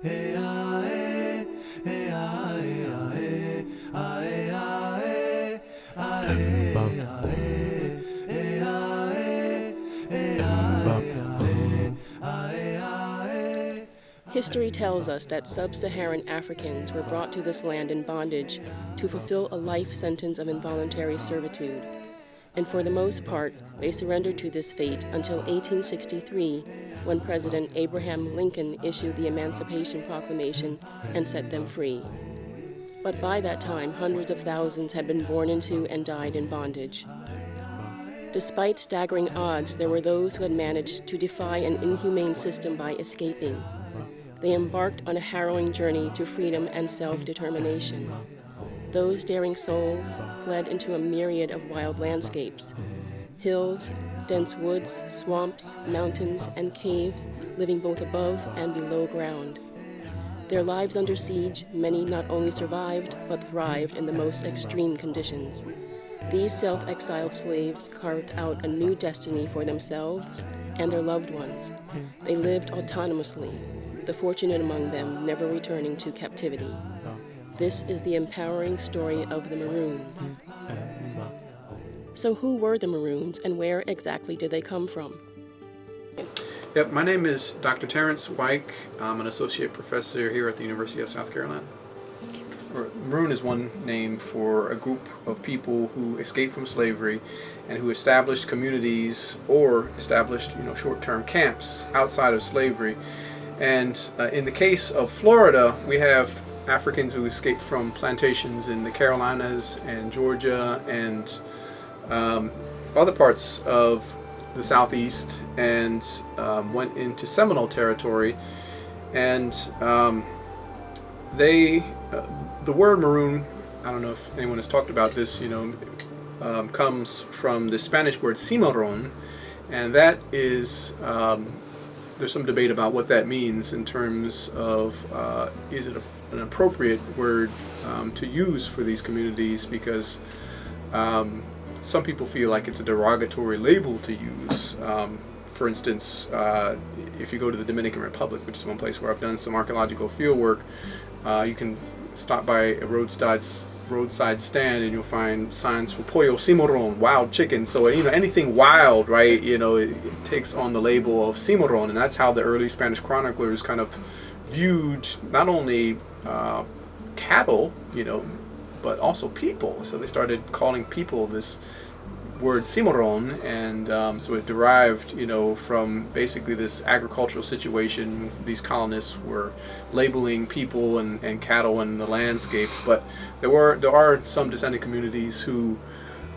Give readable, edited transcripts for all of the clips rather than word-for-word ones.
History tells us that sub-Saharan Africans were brought to this land in bondage to fulfill a life sentence of involuntary servitude. And for the most part, they surrendered to this fate until 1863, when President Abraham Lincoln issued the Emancipation Proclamation and set them free. But by that time, hundreds of thousands had been born into and died in bondage. Despite staggering odds, there were those who had managed to defy an inhumane system by escaping. They embarked on a harrowing journey to freedom and self-determination. Those daring souls fled into a myriad of wild landscapes: hills, dense woods, swamps, mountains, and caves, living both above and below ground. Their lives under siege, many not only survived, but thrived in the most extreme conditions. These self-exiled slaves carved out a new destiny for themselves and their loved ones. They lived autonomously, the fortunate among them never returning to captivity. This is the empowering story of the Maroons. So who were the Maroons, and where exactly did they come from? Yep, my name is Dr. Terrence Wyke. I'm an associate professor here at the University of South Carolina. Maroon is one name for a group of people who escaped from slavery and who established communities or established, short-term camps outside of slavery. And in the case of Florida, we have Africans who escaped from plantations in the Carolinas and Georgia and other parts of the Southeast, and went into Seminole territory. And the word maroon, I don't know if anyone has talked about this, comes from the Spanish word cimarron, and that is, there's some debate about what that means in terms of is it an appropriate word to use for these communities, because some people feel like it's a derogatory label to use. For instance, if you go to the Dominican Republic, which is one place where I've done some archaeological field work, you can stop by a roadside stand and you'll find signs for pollo cimarron, wild chicken. So anything wild, right? It takes on the label of cimarron, and that's how the early Spanish chroniclers kind of viewed not only cattle, but also people. So they started calling people this word cimarron, and so it derived, from basically this agricultural situation. These colonists were labeling people and cattle in the landscape, but there are some descendant communities who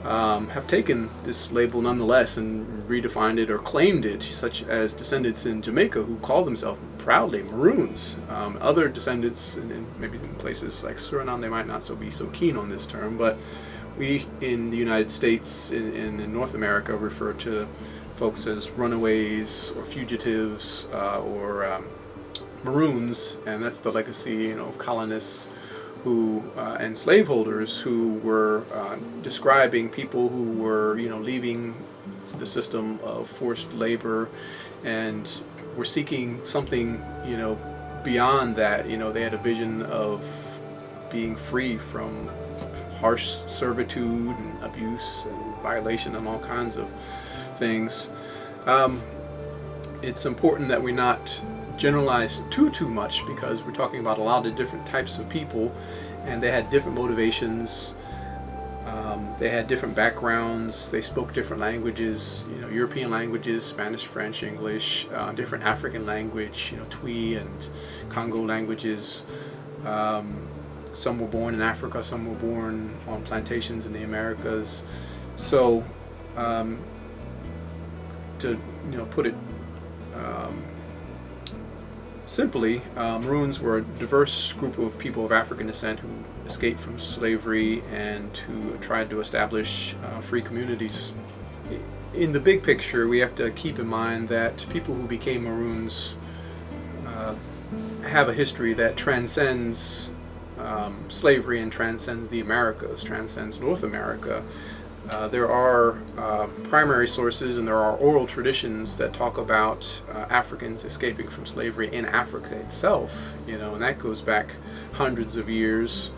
have taken this label nonetheless and redefined it or claimed it, such as descendants in Jamaica who call themselves proudly Maroons. Other descendants, maybe in places like Suriname, they might not be so keen on this term, but we in the United States, in North America, refer to folks as runaways or fugitives or Maroons, and that's the legacy, of colonists who and slaveholders who were describing people who were, leaving the system of forced labor and were seeking something, beyond that. They had a vision of being free from harsh servitude and abuse and violation and all kinds of things. It's important that we not generalize too much, because we're talking about a lot of different types of people, and they had different motivations. They had different backgrounds. They spoke different languages, European languages, Spanish, French, English, different African language, Twi and Congo languages. Some were born in Africa, some were born on plantations in the Americas. So, to put it simply, Maroons were a diverse group of people of African descent who escaped from slavery and who tried to establish free communities. In the big picture, we have to keep in mind that people who became Maroons have a history that transcends slavery and transcends the Americas, transcends North America. There are primary sources and there are oral traditions that talk about Africans escaping from slavery in Africa itself, and that goes back hundreds of years.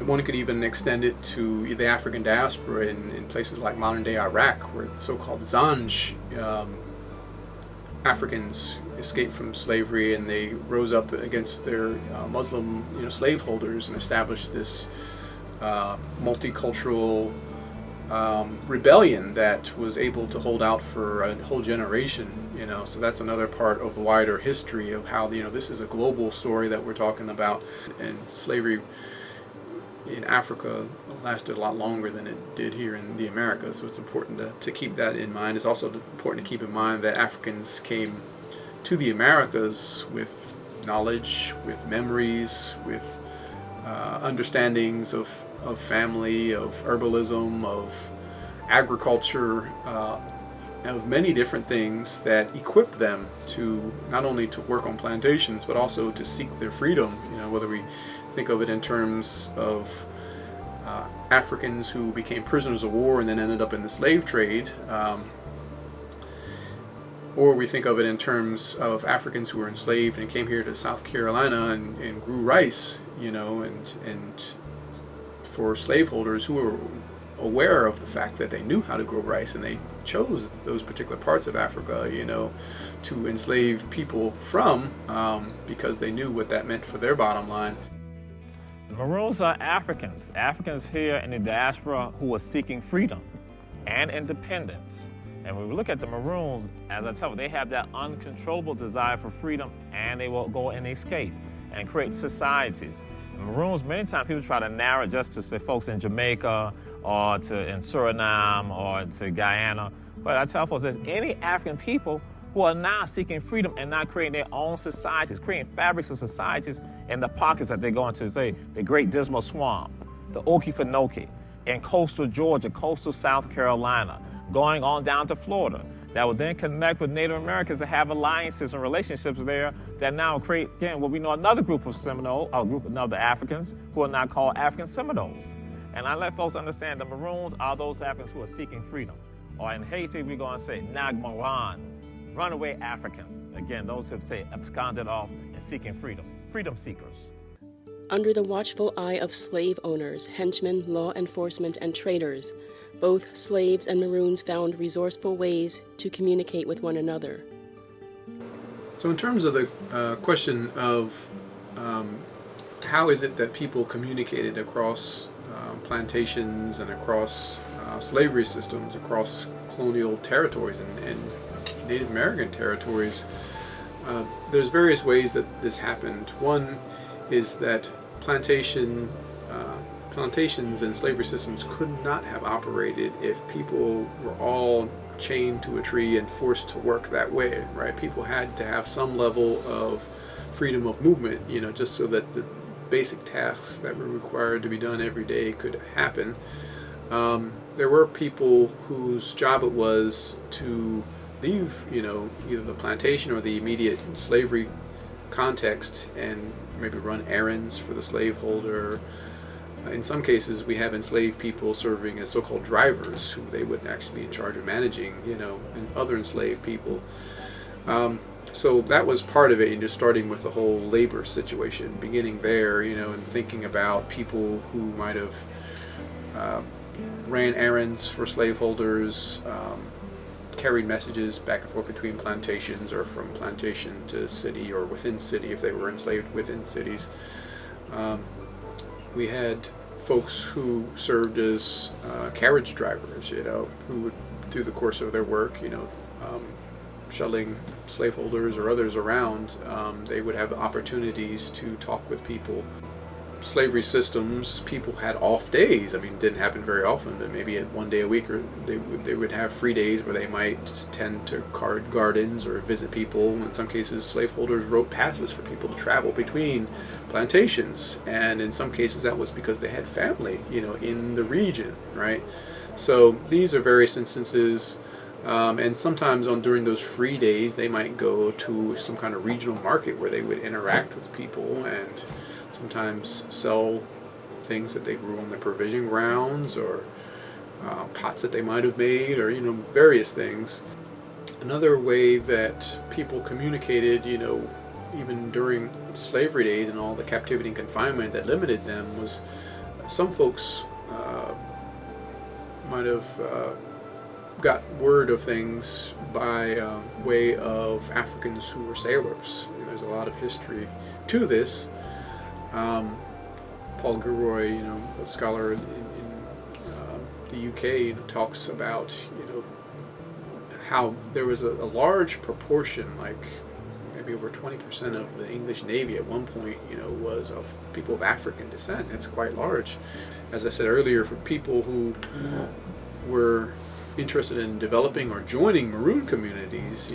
One could even extend it to the African diaspora in places like modern-day Iraq, where the so-called Zanj Africans escaped from slavery and they rose up against their Muslim slaveholders and established this multicultural rebellion that was able to hold out for a whole generation. So that's another part of the wider history of how this is a global story that we're talking about, and slavery in Africa lasted a lot longer than it did here in the Americas. So it's important to keep that in mind. It's also important to keep in mind that Africans came to the Americas with knowledge, with memories, with understandings of family, of herbalism, of agriculture, of many different things that equip them to not only to work on plantations but also to seek their freedom. Whether we think of it in terms of Africans who became prisoners of war and then ended up in the slave trade, or we think of it in terms of Africans who were enslaved and came here to South Carolina and grew rice, and for slaveholders who were aware of the fact that they knew how to grow rice and they chose those particular parts of Africa, to enslave people from, because they knew what that meant for their bottom line. The Maroons are Africans here in the diaspora who are seeking freedom and independence. And when we look at the Maroons, as I tell you, they have that uncontrollable desire for freedom, and they will go and escape and create societies. The Maroons, many times people try to narrow it just to say folks in Jamaica or in Suriname or to Guyana. But I tell folks that any African people who are now seeking freedom and now creating their own societies, creating fabrics of societies in the pockets that they go into, say, the Great Dismal Swamp, the Okefenokee, in coastal Georgia, coastal South Carolina, going on down to Florida, that will then connect with Native Americans and have alliances and relationships there that now create, again, what we know another group of Seminole, a group of other Africans who are now called African Seminoles. And I let folks understand the Maroons are those Africans who are seeking freedom. Or in Haiti, we're going to say Nagmaran, runaway Africans. Again, those who say absconded off and seeking freedom, freedom seekers. Under the watchful eye of slave owners, henchmen, law enforcement, and traders, both slaves and Maroons found resourceful ways to communicate with one another. So in terms of the question of how is it that people communicated across plantations and across slavery systems, across colonial territories and Native American territories, there's various ways that this happened. One is that plantations and slavery systems could not have operated if people were all chained to a tree and forced to work that way, right? People had to have some level of freedom of movement, just so that the basic tasks that were required to be done every day could happen. There were people whose job it was to leave, either the plantation or the immediate slavery context and maybe run errands for the slaveholder. In some cases, we have enslaved people serving as so-called drivers, who they would actually be in charge of managing, and other enslaved people. So that was part of it, and just starting with the whole labor situation, beginning there, and thinking about people who might have ran errands for slaveholders, carried messages back and forth between plantations or from plantation to city or within city if they were enslaved within cities. We had folks who served as carriage drivers, who would, through the course of their work, shuttling slaveholders or others around, they would have opportunities to talk with people. Slavery systems, people had off days. It didn't happen very often, but maybe one day a week, or they would have free days where they might tend to guard gardens or visit people. In some cases, slaveholders wrote passes for people to travel between plantations, and in some cases that was because they had family, in the region, right? So these are various instances. And sometimes during those free days, they might go to some kind of regional market where they would interact with people and sometimes sell things that they grew on their provision grounds, or pots that they might have made, or various things. Another way that people communicated, even during slavery days and all the captivity and confinement that limited them, was some folks might have got word of things by way of Africans who were sailors. There's a lot of history to this. Paul Gilroy, a scholar in the UK, talks about how there was a large proportion, like maybe over 20% of the English Navy at one point, was of people of African descent. It's quite large. As I said earlier, for people who were interested in developing or joining Maroon communities,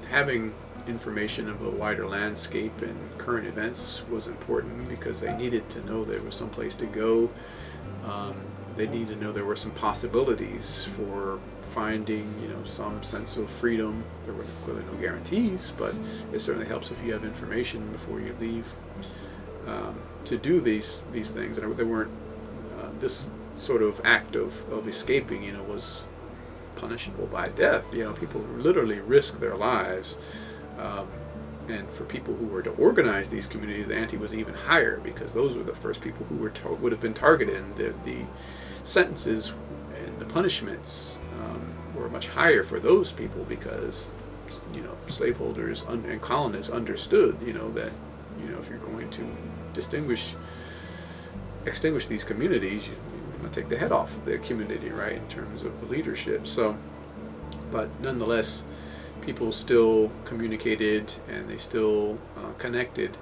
having information of a wider landscape and current events was important, because they needed to know there was some place to go. They needed to know there were some possibilities for finding, some sense of freedom. There were clearly no guarantees, but it certainly helps if you have information before you leave to do these things. And they weren't this sort of act of escaping, was punishable by death. People literally risked their lives. And for people who were to organize these communities, the ante was even higher, because those were the first people who would have been targeted, and the sentences and the punishments were much higher for those people, because slaveholders and colonists understood that if you're going to extinguish these communities, you want to take the head off of the community, right, in terms of the leadership. So, but nonetheless, people still communicated, and they still connected.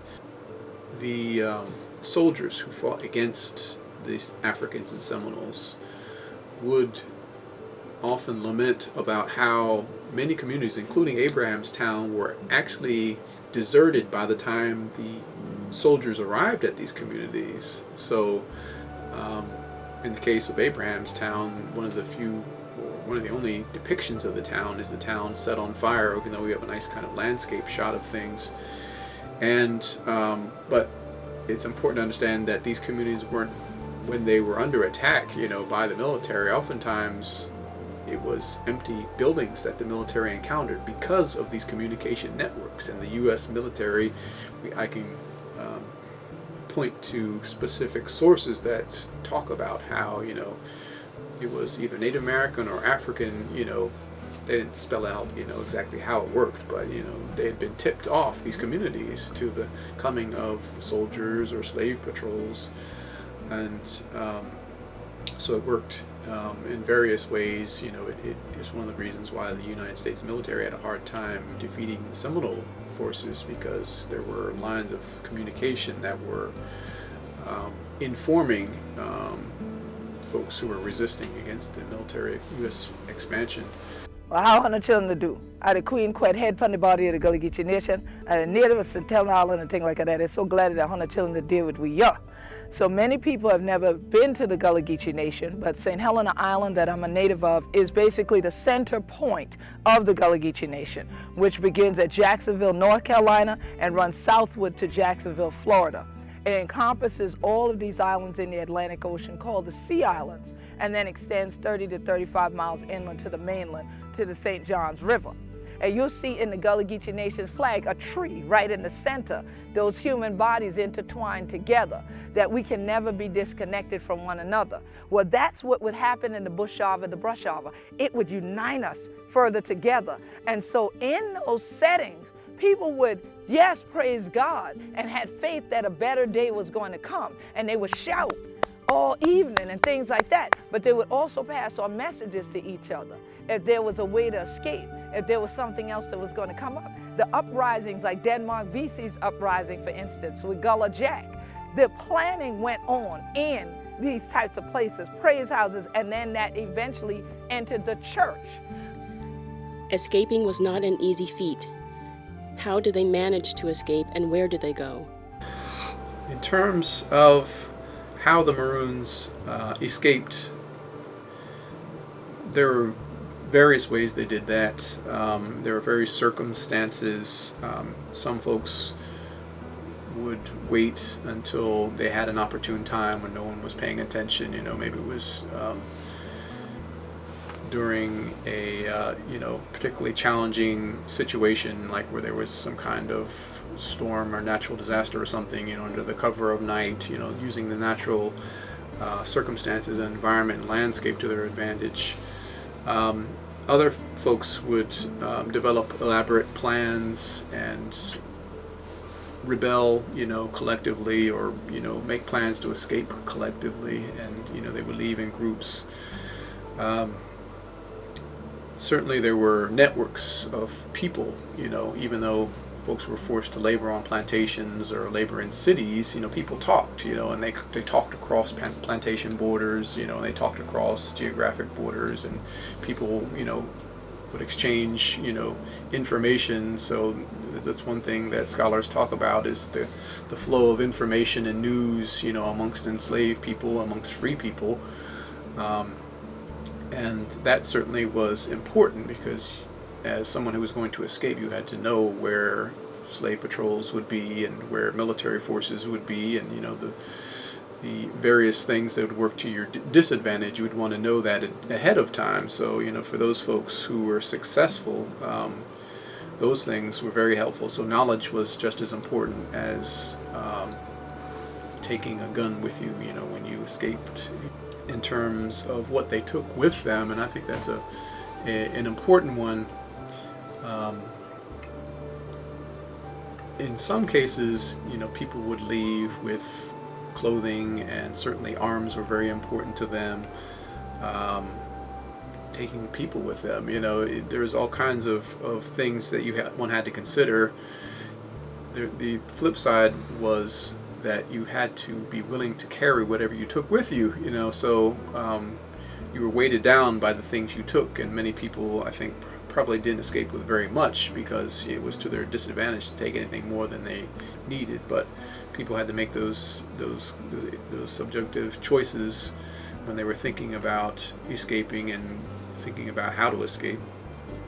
The soldiers who fought against these Africans and Seminoles would often lament about how many communities, including Abrahamstown, were actually deserted by the time the soldiers arrived at these communities. So in the case of Abrahamstown, one of the only depictions of the town is the town set on fire, even though we have a nice kind of landscape shot of things. And but it's important to understand that these communities weren't, when they were under attack, by the military, oftentimes it was empty buildings that the military encountered because of these communication networks. And the U.S. military, I can point to specific sources that talk about how, it was either Native American or African, they didn't spell out, exactly how it worked, but, they had been tipped off, these communities, to the coming of the soldiers or slave patrols. And so it worked in various ways. It is one of the reasons why the United States military had a hard time defeating the Seminole forces, because there were lines of communication that were informing folks who were resisting against the military U.S. expansion. Well, how are the children to do? Are the Queen quite head from the body of the Gullah Geechee Nation? Are the natives and Telling Island and things like that? It's so glad that 100 children to deal with we are. So many people have never been to the Gullah Geechee Nation, but St. Helena Island, that I'm a native of, is basically the center point of the Gullah Geechee Nation, which begins at Jacksonville, North Carolina, and runs southward to Jacksonville, Florida. It encompasses all of these islands in the Atlantic Ocean called the Sea Islands, and then extends 30 to 35 miles inland to the mainland, to the St. Johns River. And you'll see in the Gullah Geechee Nation's flag a tree right in the center, those human bodies intertwined together, that we can never be disconnected from one another. Well, that's what would happen in the Bushava, the Brushava. It would unite us further together. And so in those settings, people would, yes, praise God, and had faith that a better day was going to come. And they would shout all evening and things like that. But they would also pass on messages to each other. If there was a way to escape, if there was something else that was going to come up. The uprisings, like Denmark Vesey's uprising, for instance, with Gullah Jack, the planning went on in these types of places, praise houses, and then that eventually entered the church. Escaping was not an easy feat. How did they manage to escape, and where did they go? In terms of how the Maroons escaped, there were various ways they did that. There were various circumstances. Some folks would wait until they had an opportune time when no one was paying attention. Maybe it was during a particularly challenging situation, like where there was some kind of storm or natural disaster or something, under the cover of night, using the natural circumstances and environment and landscape to their advantage. Other folks would develop elaborate plans and rebel, collectively, or make plans to escape collectively, and they would leave in groups. Certainly there were networks of people, even though folks were forced to labor on plantations or labor in cities, people talked, and they talked across plantation borders, and they talked across geographic borders, and people, would exchange, information. So that's one thing that scholars talk about, is the flow of information and news, amongst enslaved people, amongst free people. And that certainly was important, because as someone who was going to escape, you had to know where slave patrols would be and where military forces would be, and the various things that would work to your disadvantage. You would want to know that ahead of time. So for those folks who were successful, those things were very helpful. So knowledge was just as important as taking a gun with you, when you escaped, in terms of what they took with them. And I think that's an important one. In some cases, people would leave with clothing, and certainly arms were very important to them. Taking people with them, there's all kinds of things that one had to consider. The flip side was that you had to be willing to carry whatever you took with you, so you were weighted down by the things you took, and many people, I think, probably didn't escape with very much, because it was to their disadvantage to take anything more than they needed. But people had to make those subjective choices when they were thinking about escaping and thinking about how to escape.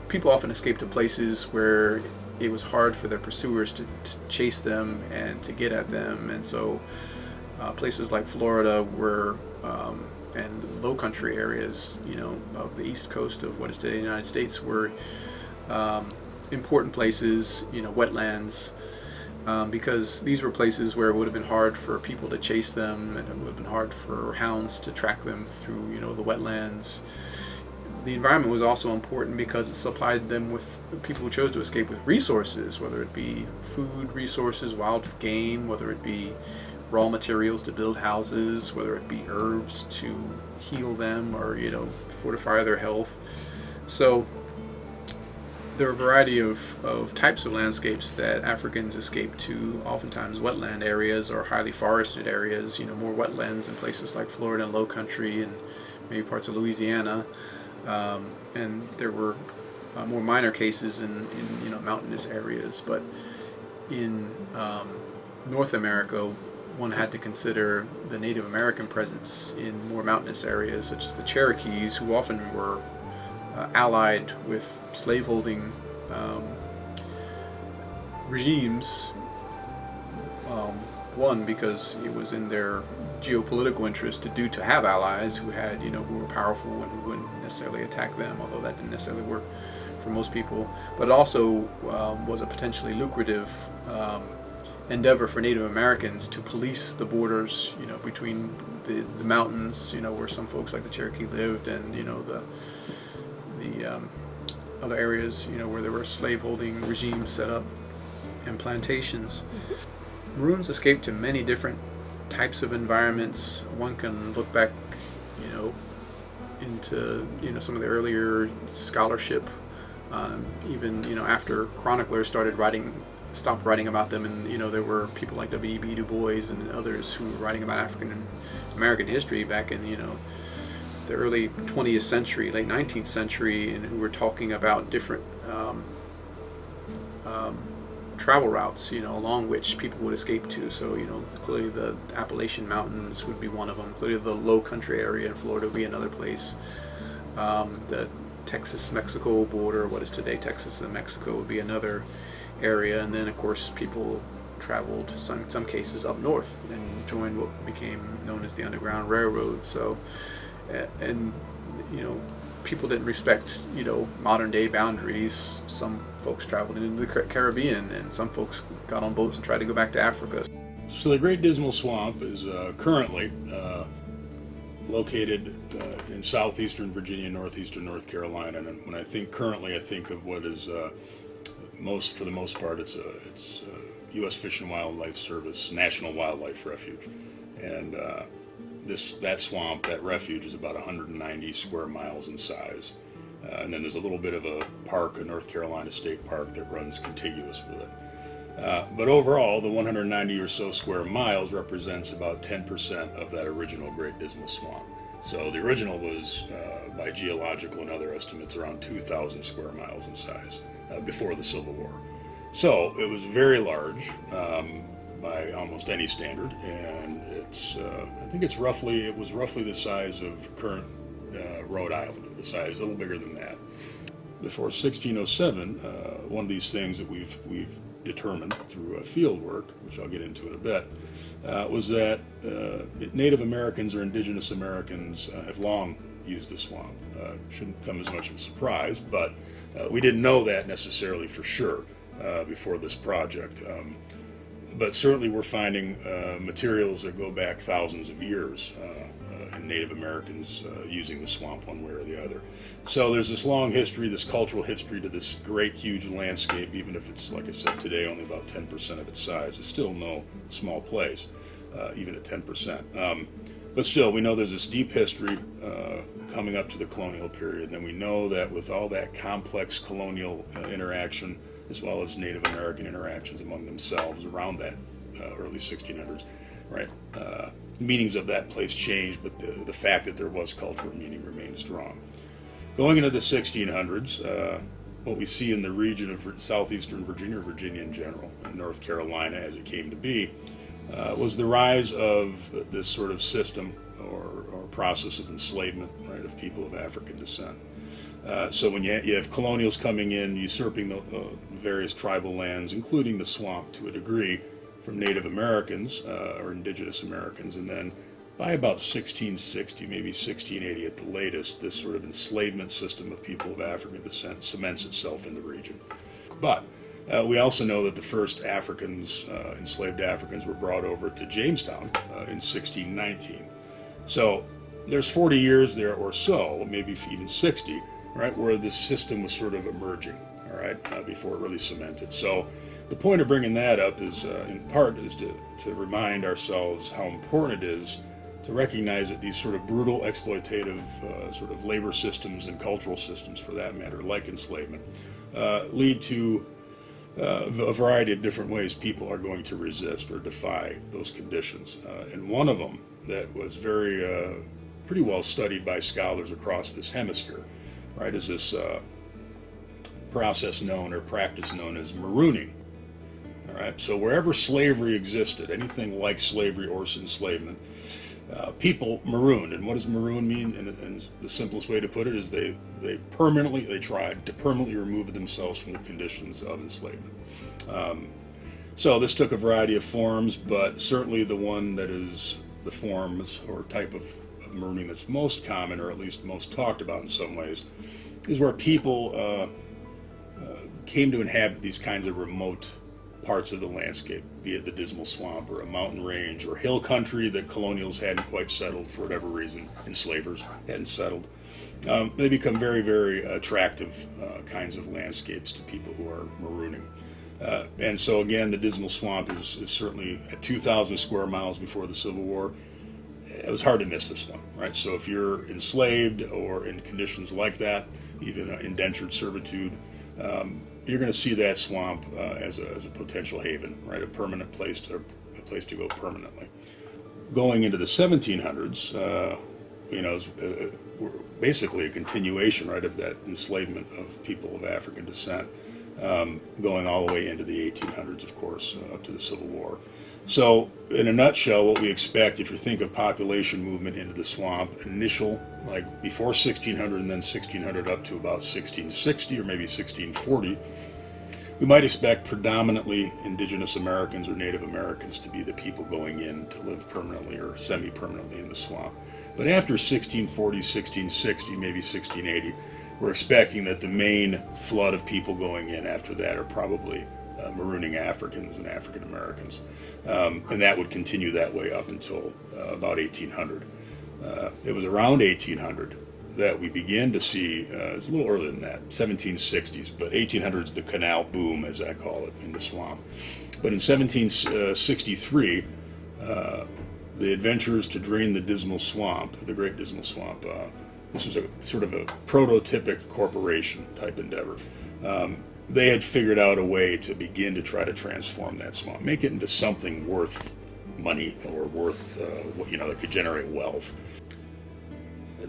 People often escaped to places where it was hard for their pursuers to chase them and to get at them, and so places like Florida were, and the low country areas, of the east coast of what is today the United States, were important places, wetlands, because these were places where it would have been hard for people to chase them, and it would have been hard for hounds to track them through, the wetlands. The environment was also important because it supplied them with, people who chose to escape, with resources, whether it be food resources, wild game, whether it be raw materials to build houses, whether it be herbs to heal them or, fortify their health. So there are a variety of types of landscapes that Africans escape to, oftentimes wetland areas or highly forested areas, more wetlands in places like Florida and low country, and maybe parts of Louisiana. And there were more minor cases in mountainous areas, but in North America, one had to consider the Native American presence in more mountainous areas, such as the Cherokees, who often were allied with slaveholding regimes. One, because it was in their geopolitical interest to have allies who had, who were powerful and who wouldn't necessarily attack them, although that didn't necessarily work for most people. But it also was a potentially lucrative endeavor for Native Americans to police the borders, between the mountains, where some folks like the Cherokee lived, and the other areas, where there were slaveholding regimes set up and plantations. Maroons escaped to many different types of environments. One can look back, into some of the earlier scholarship, even after chroniclers stopped writing about them, and there were people like W.E.B. Du Bois and others who were writing about African American history back in the early 20th century, late 19th century, and who were talking about different travel routes, along which people would escape to. So, clearly the Appalachian Mountains would be one of them. Clearly the low country area in Florida would be another place. The Texas-Mexico border, what is today Texas and Mexico, would be another area. And then, of course, people traveled, in some cases up north, and joined what became known as the Underground Railroad. So, and people didn't respect modern day boundaries. Some folks traveled into the Caribbean, and some folks got on boats and tried to go back to Africa. So the Great Dismal Swamp is currently located in southeastern Virginia, northeastern North Carolina. And when I think currently, I think of what is for the most part, it's U.S. Fish and Wildlife Service National Wildlife Refuge, and that swamp, that refuge, is about 190 square miles in size. And then there's a little bit of a park, a North Carolina State Park, that runs contiguous with it. But overall, the 190 or so square miles represents about 10% of that original Great Dismal Swamp. So the original was, by geological and other estimates, around 2,000 square miles in size before the Civil War. So it was very large by almost any standard, and I think it was roughly the size of current Rhode Island, the size, a little bigger than that. Before 1607, one of these things that we've determined through field work, which I'll get into in a bit, was that Native Americans or Indigenous Americans have long used the swamp. Shouldn't come as much of a surprise, but we didn't know that necessarily for sure before this project. But certainly we're finding materials that go back thousands of years and Native Americans using the swamp one way or the other. So there's this long history, this cultural history to this great, huge landscape, even if it's, like I said, today only about 10% of its size. It's still no small place, even at 10%. But still, we know there's this deep history coming up to the colonial period, and we know that with all that complex colonial interaction, as well as Native American interactions among themselves around that early 1600s, right? Meanings of that place changed, but the fact that there was cultural meaning remained strong. Going into the 1600s, what we see in the region of southeastern Virginia, or Virginia in general, and North Carolina as it came to be, was the rise of this sort of system or process of enslavement, right, of people of African descent. So when you have colonials coming in, usurping the various tribal lands, including the swamp to a degree, from Native Americans or Indigenous Americans, and then by about 1660, maybe 1680 at the latest, this sort of enslavement system of people of African descent cements itself in the region. But we also know that the first Africans, enslaved Africans, were brought over to Jamestown in 1619. So there's 40 years there or so, maybe even 60, right, where this system was sort of emerging, all right, before it really cemented. So the point of bringing that up is, in part, is to remind ourselves how important it is to recognize that these sort of brutal, exploitative sort of labor systems and cultural systems, for that matter, like enslavement, lead to a variety of different ways people are going to resist or defy those conditions. And one of them that was pretty well studied by scholars across this hemisphere, right, is this process known or practice known as marooning. All right, so wherever slavery existed, anything like slavery or enslavement, people marooned. And what does maroon mean? And the simplest way to put it is they tried to permanently remove themselves from the conditions of enslavement. So this took a variety of forms, but certainly the one that is the forms or type of marooning that's most common, or at least most talked about in some ways, is where people came to inhabit these kinds of remote parts of the landscape, be it the Dismal Swamp or a mountain range or hill country that colonials hadn't quite settled for whatever reason, enslavers hadn't settled. They become very, very attractive kinds of landscapes to people who are marooning. And so again, the Dismal Swamp is certainly at 2,000 square miles before the Civil War. It was hard to miss this one, right? So if you're enslaved or in conditions like that, even indentured servitude, you're going to see that swamp as a potential haven, right? A permanent place to go permanently. Going into the 1700s, is basically a continuation, right, of that enslavement of people of African descent, going all the way into the 1800s, of course, up to the Civil War. So, in a nutshell, what we expect, if you think of population movement into the swamp, initial, like before 1600 and then 1600 up to about 1660 or maybe 1640, we might expect predominantly indigenous Americans or Native Americans to be the people going in to live permanently or semi-permanently in the swamp. But after 1640, 1660, maybe 1680, we're expecting that the main flood of people going in after that are probably marooning Africans and African Americans. And that would continue that way up until about 1800. It was around 1800 that we begin to see, it's a little earlier than that, 1760s, but 1800 is the canal boom, as I call it, in the swamp. But in 1763, the adventurers to drain the Dismal Swamp, the Great Dismal Swamp, this was a sort of a prototypic corporation type endeavor. They had figured out a way to begin to try to transform that swamp, make it into something worth money or worth, that could generate wealth.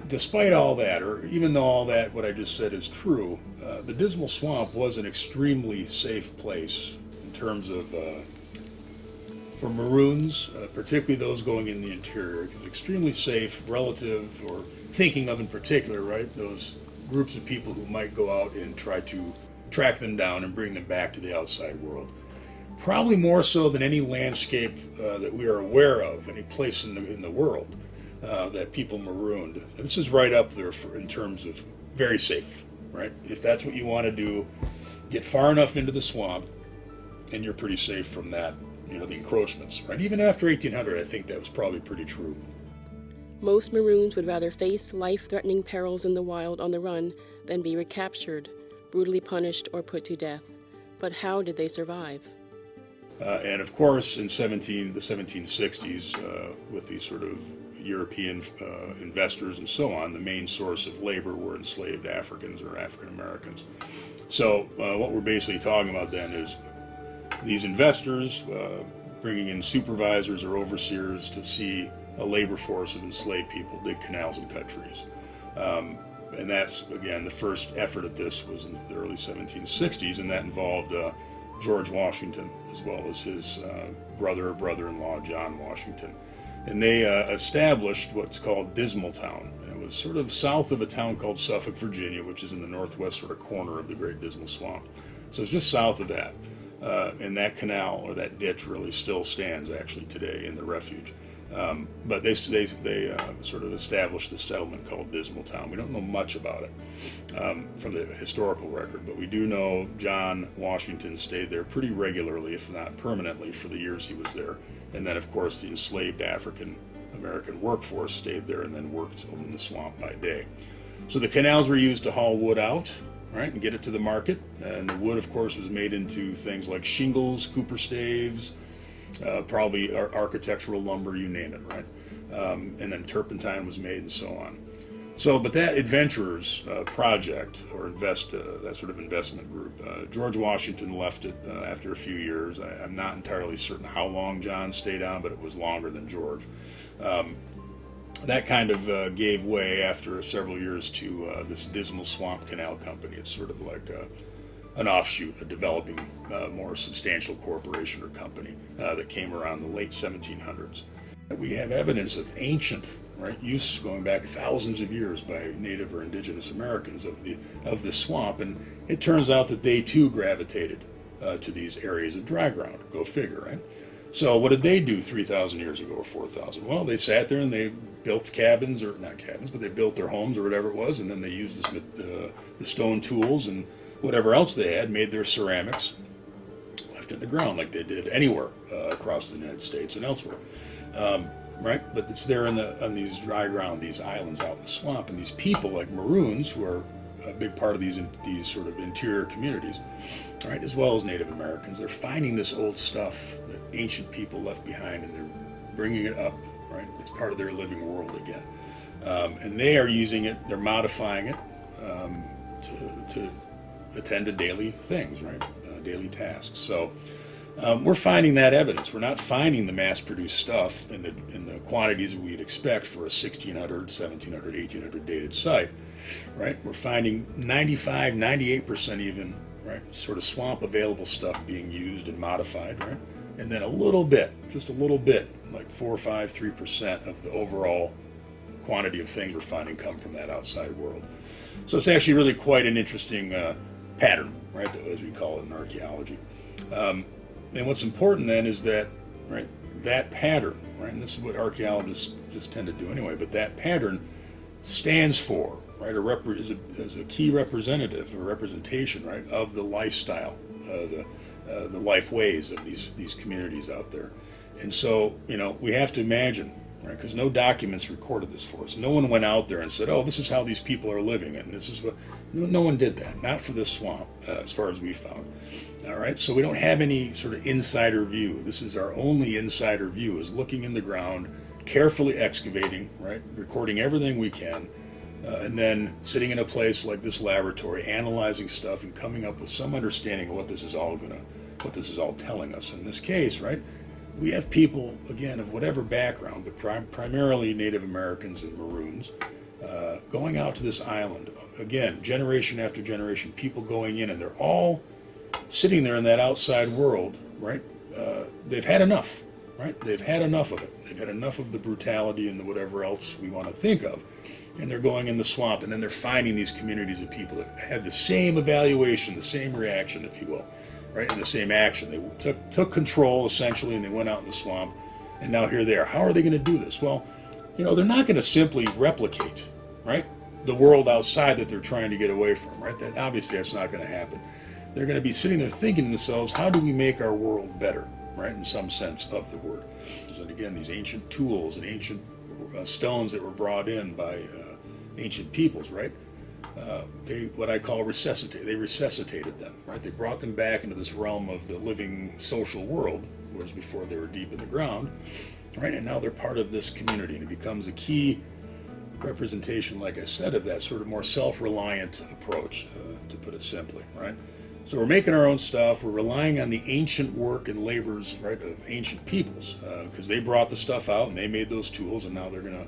Despite all that, or even though all that, what I just said is true, the Dismal Swamp was an extremely safe place in terms of, for Maroons, particularly those going in the interior. It was extremely safe relative, or thinking of in particular, right, those groups of people who might go out and try to track them down and bring them back to the outside world. Probably more so than any landscape that we are aware of, any place in the world. That people marooned. This is right up there in terms of very safe, right? If that's what you want to do, get far enough into the swamp, and you're pretty safe from that, the encroachments, right? Even after 1800, I think that was probably pretty true. Most Maroons would rather face life-threatening perils in the wild on the run than be recaptured, brutally punished, or put to death. But how did they survive? And of course, in the 1760s, with these sort of European investors and so on, the main source of labor were enslaved Africans or African Americans. So what we're basically talking about then is these investors bringing in supervisors or overseers to see a labor force of enslaved people dig canals and cut trees. And that's, again, the first effort at this was in the early 1760s, and that involved George Washington as well as his brother-in-law, John Washington. And they established what's called Dismaltown. And it was sort of south of a town called Suffolk, Virginia, which is in the northwest sort of corner of the Great Dismal Swamp. So it's just south of that. And that canal, or that ditch, really still stands actually today in the refuge. But they sort of established this settlement called Dismaltown. We don't know much about it from the historical record, but we do know John Washington stayed there pretty regularly, if not permanently, for the years he was there. And then, of course, the enslaved African American workforce stayed there and then worked in the swamp by day. So the canals were used to haul wood out, right, and get it to the market. And the wood, of course, was made into things like shingles, cooper staves, probably architectural lumber, you name it, right? And then turpentine was made and so on. So, but that adventurers project, or that sort of investment group, George Washington left it after a few years. I'm not entirely certain how long John stayed on, but it was longer than George. That kind of gave way after several years to this Dismal Swamp Canal Company. It's sort of like an offshoot, a developing, more substantial corporation or company that came around the late 1700s. We have evidence of ancient, use going back thousands of years by Native or Indigenous Americans of the swamp, and it turns out that they too gravitated to these areas of dry ground. Go figure, right? So what did they do 3,000 years ago or 4,000? Well, they sat there and they built cabins, or not cabins, but they built their homes or whatever it was, and then they used the stone tools and whatever else they had, made their ceramics, left in the ground like they did anywhere across the United States and elsewhere. Right? But it's there on these dry ground, these islands out in the swamp, and these people like Maroons, who are a big part of these sort of interior communities, right, as well as Native Americans, they're finding this old stuff that ancient people left behind, and they're bringing it up, right? It's part of their living world again. And they are using it, they're modifying it to attend to daily things, right? Daily tasks. So we're finding that evidence. We're not finding the mass-produced stuff in the quantities that we'd expect for a 1600, 1700, 1800 dated site, right? We're finding 95, 98% even, right, sort of swamp-available stuff being used and modified, right? And then a little bit, just a little bit, like 4, 5, 3% of the overall quantity of things we're finding come from that outside world. So it's actually really quite an interesting pattern right, as we call it in archaeology. And what's important then is that, right, that pattern, right, and this is what archaeologists just tend to do anyway, but that pattern stands for, right, is a key representative or representation, right, of the lifestyle, the life ways of these communities out there. And so, we have to imagine, right, because no documents recorded this for us. No one went out there and said, oh, this is how these people are living, and this is what, no one did that, not for this swamp, as far as we found. All right, so we don't have any sort of insider view. This is our only insider view, is looking in the ground, carefully excavating, right, recording everything we can, and then sitting in a place like this laboratory, analyzing stuff and coming up with some understanding of what this is all telling us. In this case, right, we have people, again, of whatever background, but primarily Native Americans and Maroons, going out to this island. Again, generation after generation, people going in, and they're all sitting there in that outside world, right? They've had enough, right? They've had enough of it. They've had enough of the brutality and the whatever else we want to think of. And they're going in the swamp, and then they're finding these communities of people that have the same evaluation, the same reaction, if you will, right? And the same action. They took control, essentially, and they went out in the swamp, and now here they are. How are they going to do this? Well, they're not going to simply replicate, right, the world outside that they're trying to get away from, right? Obviously, that's not going to happen. They're going to be sitting there thinking to themselves, how do we make our world better, right, in some sense of the word. And again, these ancient tools and ancient stones that were brought in by ancient peoples, right, they, what I call they resuscitated them, right? They brought them back into this realm of the living social world, whereas before they were deep in the ground, right, and now they're part of this community, and it becomes a key representation, like I said, of that sort of more self-reliant approach, to put it simply, right? So we're making our own stuff. We're relying on the ancient work and labors, right, of ancient peoples, because they brought the stuff out and they made those tools, and now they're going to,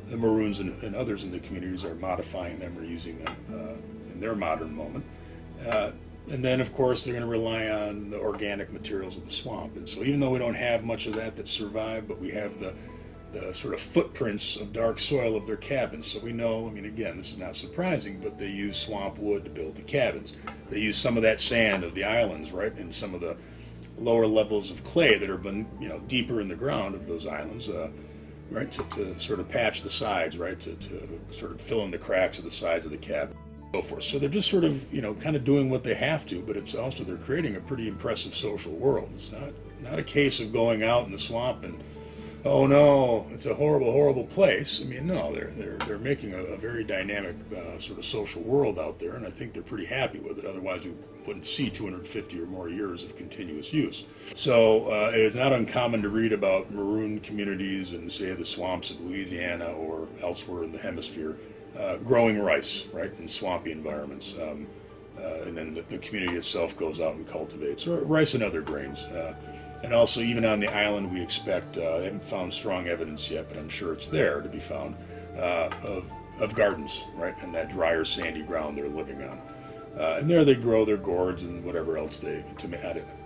the Maroons and others in the communities are modifying them or using them in their modern moment. And then, of course, they're going to rely on the organic materials of the swamp. And so even though we don't have much of that survived, but we have the sort of footprints of dark soil of their cabins. So we know, again, this is not surprising, but they use swamp wood to build the cabins. They use some of that sand of the islands, right, and some of the lower levels of clay that have been, deeper in the ground of those islands, right, to sort of patch the sides, right, to sort of fill in the cracks of the sides of the cabin, and so forth. So they're just sort of, kind of doing what they have to, but it's also they're creating a pretty impressive social world. It's not a case of going out in the swamp and, oh no, it's a horrible, horrible place. No, they're making a very dynamic sort of social world out there, and I think they're pretty happy with it. Otherwise, we wouldn't see 250 or more years of continuous use. So it is not uncommon to read about Maroon communities in, say, the swamps of Louisiana or elsewhere in the hemisphere growing rice, right, in swampy environments. And then the community itself goes out and cultivates rice and other grains. And also, even on the island, we expect, they haven't found strong evidence yet, but I'm sure it's there to be found, of gardens, right, and that drier, sandy ground they're living on. And there they grow their gourds and whatever else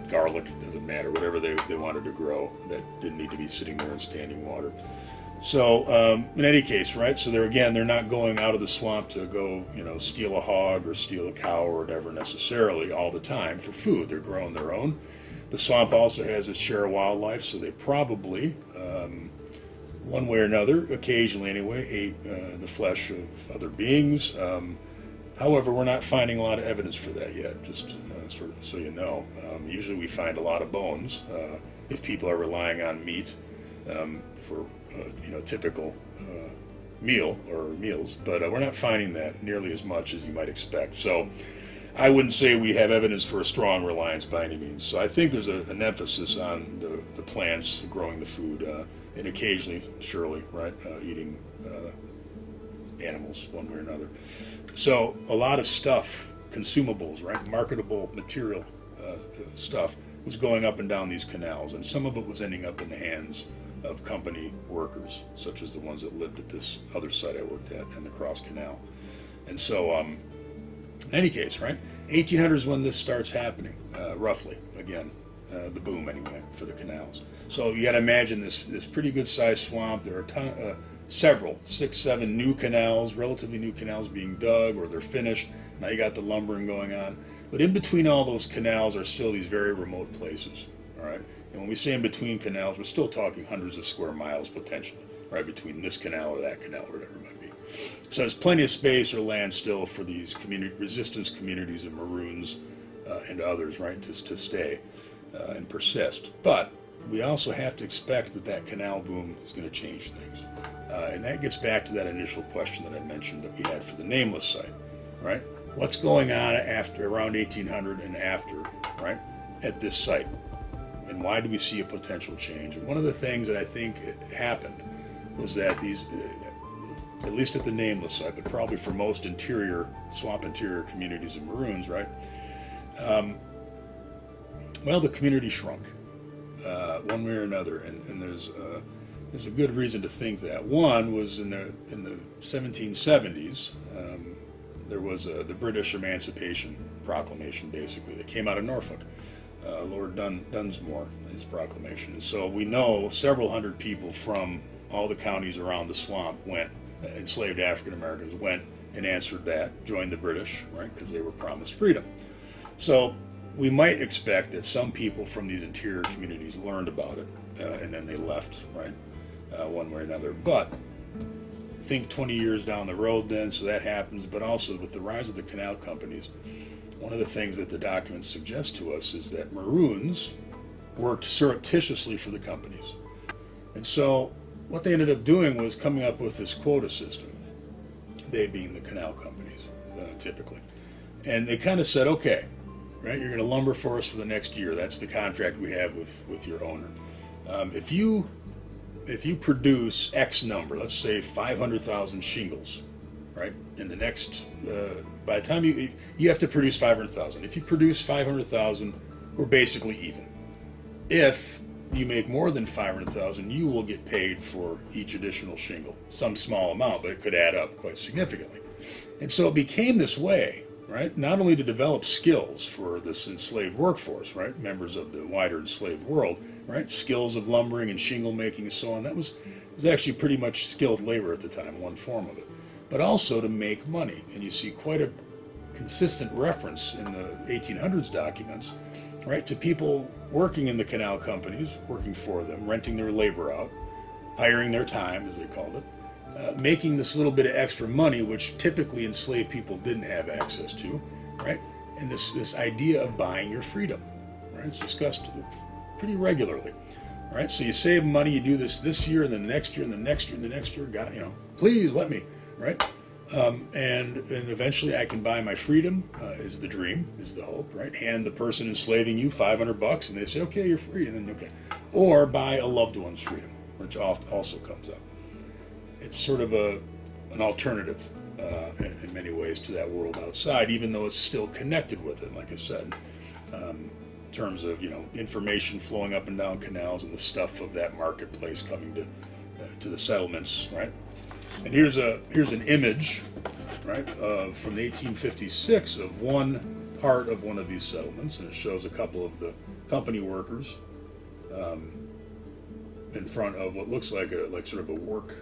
garlic, doesn't matter, whatever they wanted to grow that didn't need to be sitting there in standing water. So, in any case, right, so they're not going out of the swamp to go, steal a hog or steal a cow or whatever necessarily all the time for food. They're growing their own. The swamp also has its share of wildlife, so they probably, one way or another, occasionally anyway, ate the flesh of other beings. However, we're not finding a lot of evidence for that yet, just sort of so you know. Usually we find a lot of bones if people are relying on meat for typical meal or meals, but we're not finding that nearly as much as you might expect. So I wouldn't say we have evidence for a strong reliance by any means. So I think there's an emphasis on the plants, growing the food, and occasionally, surely, right, eating animals one way or another. So a lot of stuff, consumables, right, marketable material stuff was going up and down these canals, and some of it was ending up in the hands of company workers, such as the ones that lived at this other site I worked at in the Cross Canal. And so, in any case, right, 1800 is when this starts happening, roughly, again, the boom anyway, for the canals. So you got to imagine this pretty good sized swamp. There are several, 6, 7 new canals, relatively new canals being dug, or they're finished. Now you got the lumbering going on. But in between all those canals are still these very remote places, all right? And when we say in between canals, we're still talking hundreds of square miles potentially, right, between this canal or that canal, or whatever it might be. So there's plenty of space or land still for these community resistance communities of Maroons and others, right, to stay and persist. But we also have to expect that that canal boom is going to change things. And that gets back to that initial question that I mentioned that we had for the nameless site, right? What's going on after around 1800 and after, right, at this site? And why do we see a potential change? And one of the things that I think happened was that these, at least at the nameless site, but probably for most swamp interior communities of Maroons, right? Well, the community shrunk one way or another, and there's a good reason to think that. One was in the 1770s. There was the British Emancipation Proclamation, basically, that came out of Norfolk. Lord Dunsmore, his proclamation. And so we know several hundred people from all the counties around the swamp enslaved African Americans went and answered that, joined the British, right, because they were promised freedom. So we might expect that some people from these interior communities learned about it, and then they left, right, one way or another. But think 20 years down the road then, so that happens, but also with the rise of the canal companies, one of the things that the documents suggest to us is that Maroons worked surreptitiously for the companies. And so what they ended up doing was coming up with this quota system, they being the canal companies, typically. And they kind of said, okay, right, you're going to lumber for us for the next year. That's the contract we have with your owner. If you produce X number, let's say 500,000 shingles, right, in the next, by the time you have to produce 500,000. If you produce 500,000, we're basically even. If you make more than 500,000, you will get paid for each additional shingle, some small amount, but it could add up quite significantly. And so it became this way, right, not only to develop skills for this enslaved workforce, right, members of the wider enslaved world, right, skills of lumbering and shingle making and so on. That was actually pretty much skilled labor at the time, one form of it, but also to make money. And you see quite a consistent reference in the 1800s documents, right, to people working in the canal companies, working for them, renting their labor out, hiring their time, as they called it, making this little bit of extra money, which typically enslaved people didn't have access to, right? And this idea of buying your freedom, right? It's discussed pretty regularly, right? So you save money, you do this year, and then the next year, and the next year, and the next year. God, please let me, right? And eventually I can buy my freedom, is the dream, is the hope, right? Hand the person enslaving you $500 and they say, okay, you're free, and then okay. Or buy a loved one's freedom, which also comes up. It's sort of an alternative in many ways to that world outside, even though it's still connected with it, like I said, in terms of, information flowing up and down canals and the stuff of that marketplace coming to the settlements, right? And here's an image, right, from 1856 of one part of one of these settlements, and it shows a couple of the company workers in front of what looks like sort of a work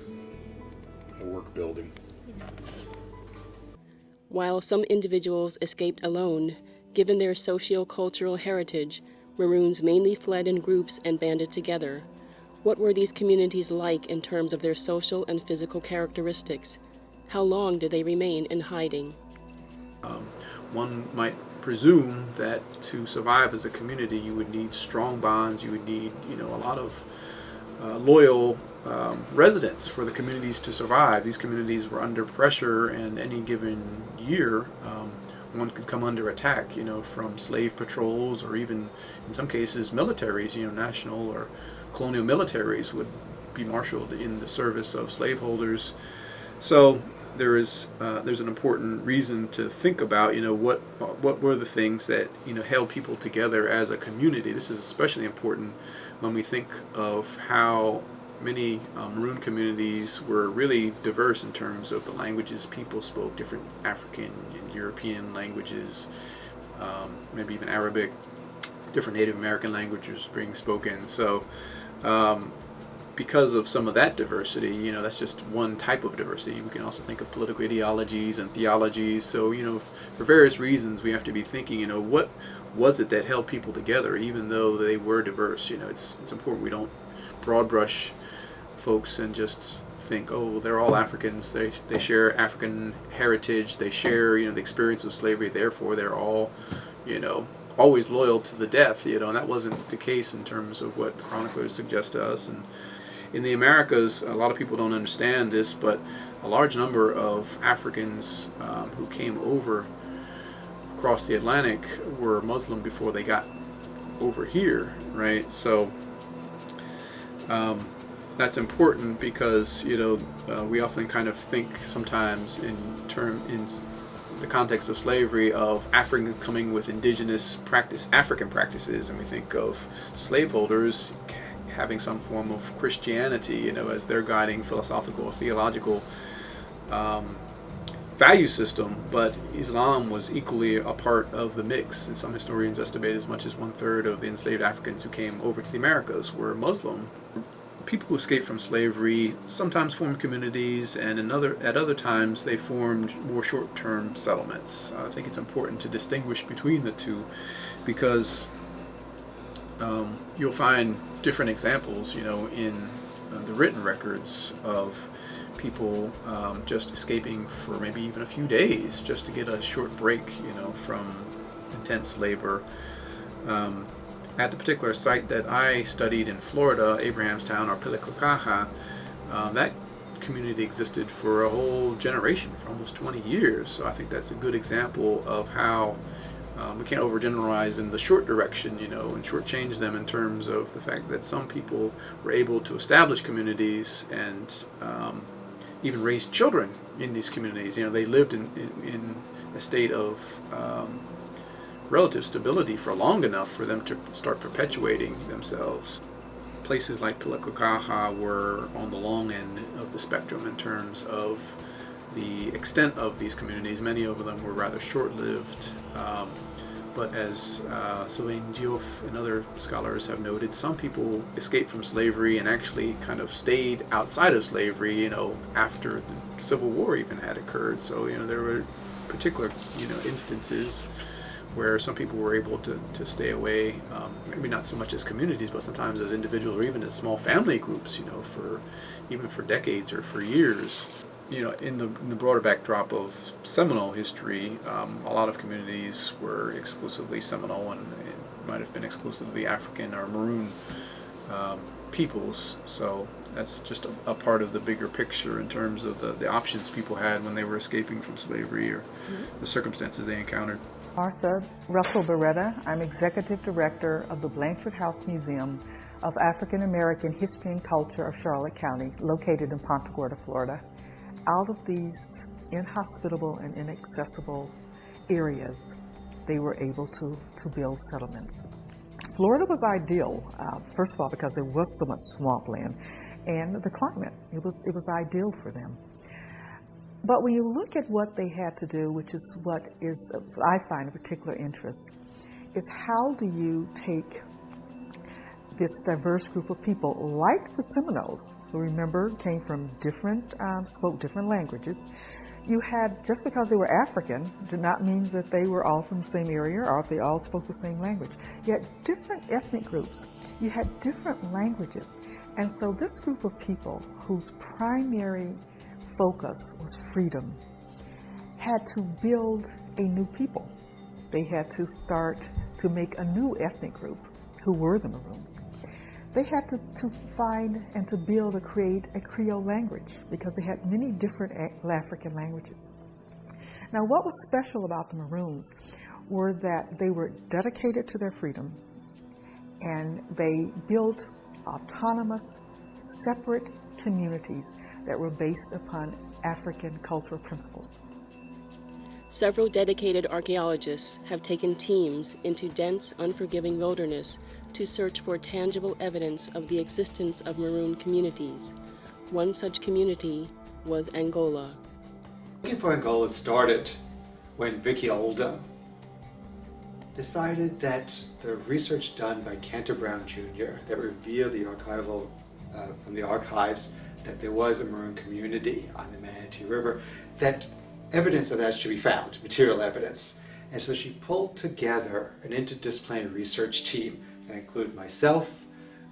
building. While some individuals escaped alone, given their socio-cultural heritage, Maroons mainly fled in groups and banded together. What were these communities like in terms of their social and physical characteristics? How long did they remain in hiding? One might presume that to survive as a community, you would need strong bonds. You would need, a lot of loyal residents for the communities to survive. These communities were under pressure, and any given year, one could come under attack, from slave patrols, or even in some cases militaries, national or colonial militaries would be marshaled in the service of slaveholders. So there's an important reason to think about, what were the things that held people together as a community. This is especially important when we think of how many Maroon communities were really diverse in terms of the languages people spoke, different African and European languages, maybe even Arabic, different Native American languages being spoken. So because of some of that diversity, that's just one type of diversity. We can also think of political ideologies and theologies. So, for various reasons, we have to be thinking, what was it that held people together, even though they were diverse? It's important we don't broad brush folks and just think, oh, they're all Africans. They share African heritage. They share, the experience of slavery. Therefore, they're all, always loyal to the death. And that wasn't the case in terms of what the chroniclers suggest to us. And in the Americas, a lot of people don't understand this, but a large number of Africans who came over across the Atlantic were Muslim before they got over here, right? So that's important because we often kind of think sometimes in the context of slavery of Africans coming with indigenous African practices, and we think of slaveholders having some form of Christianity, as their guiding philosophical or theological value system. But Islam was equally a part of the mix, and some historians estimate as much as 1/3 of the enslaved Africans who came over to the Americas were Muslim. People who escaped from slavery sometimes formed communities, and at other times they formed more short-term settlements. I think it's important to distinguish between the two, because you'll find different examples, in the written records of people just escaping for maybe even a few days just to get a short break, from intense labor. At the particular site that I studied in Florida, Abrahamstown or Piliclacajá, that community existed for a whole generation, for almost 20 years. So I think that's a good example of how we can't overgeneralize in the short direction, and shortchange them in terms of the fact that some people were able to establish communities and even raise children in these communities. They lived in a state of relative stability for long enough for them to start perpetuating themselves. Places like Piliclacajá were on the long end of the spectrum in terms of the extent of these communities. Many of them were rather short-lived, but as Sylvain Diouf and other scholars have noted, some people escaped from slavery and actually kind of stayed outside of slavery, after the Civil War even had occurred. So, there were particular, instances where some people were able to stay away, maybe not so much as communities, but sometimes as individuals or even as small family groups, for decades or for years. In the broader backdrop of Seminole history, a lot of communities were exclusively Seminole, and it might have been exclusively African or Maroon peoples. So that's just a part of the bigger picture in terms of the options people had when they were escaping from slavery or the circumstances they encountered. Martha Russell Beretta. I'm Executive Director of the Blanchard House Museum of African American History and Culture of Charlotte County, located in Punta Gorda, Florida. Out of these inhospitable and inaccessible areas, they were able to build settlements. Florida was ideal, first of all, because there was so much swampland, and the climate, it was ideal for them. But when you look at what they had to do, which is what I find a particular interest, is how do you take this diverse group of people, like the Seminoles, who remember came from spoke different languages. You had, just because they were African, did not mean that they were all from the same area or if they all spoke the same language. You had different ethnic groups. You had different languages. And so this group of people, whose primary focus was freedom, had to build a new people. They had to start to make a new ethnic group, who were the Maroons. They had to find and to create a Creole language, because they had many different African languages. Now, what was special about the Maroons were that they were dedicated to their freedom, and they built autonomous, separate communities that were based upon African cultural principles. Several dedicated archaeologists have taken teams into dense, unforgiving wilderness to search for tangible evidence of the existence of Maroon communities. One such community was Angola. Looking for Angola started when Vicky Olda decided that the research done by Cantor Brown Jr. that revealed the archival from the archives that there was a Maroon community on the Manatee River, that evidence of that should be found, material evidence. And so she pulled together an interdisciplinary research team that included myself,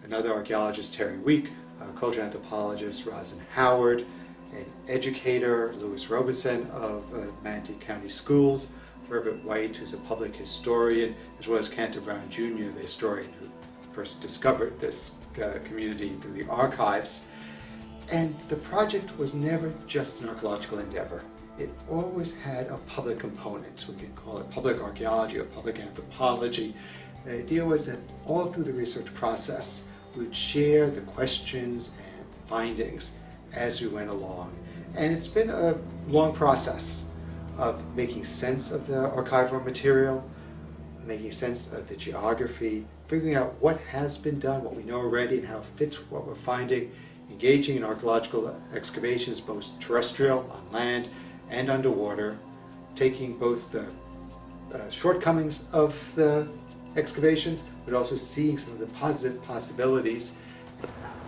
another archaeologist, Terry Week, a cultural anthropologist, Rosin Howard, an educator, Louis Robeson of Manatee County Schools, Herbert White, who's a public historian, as well as Cantor Brown Jr., the historian who first discovered this community through the archives. And the project was never just an archaeological endeavor. It always had a public component. We can call it public archaeology or public anthropology. The idea was that all through the research process, we'd share the questions and findings as we went along. And it's been a long process of making sense of the archival material, making sense of the geography, figuring out what has been done, what we know already, and how it fits with what we're finding, engaging in archaeological excavations, both terrestrial, on land, and underwater, taking both the shortcomings of the excavations, but also seeing some of the positive possibilities.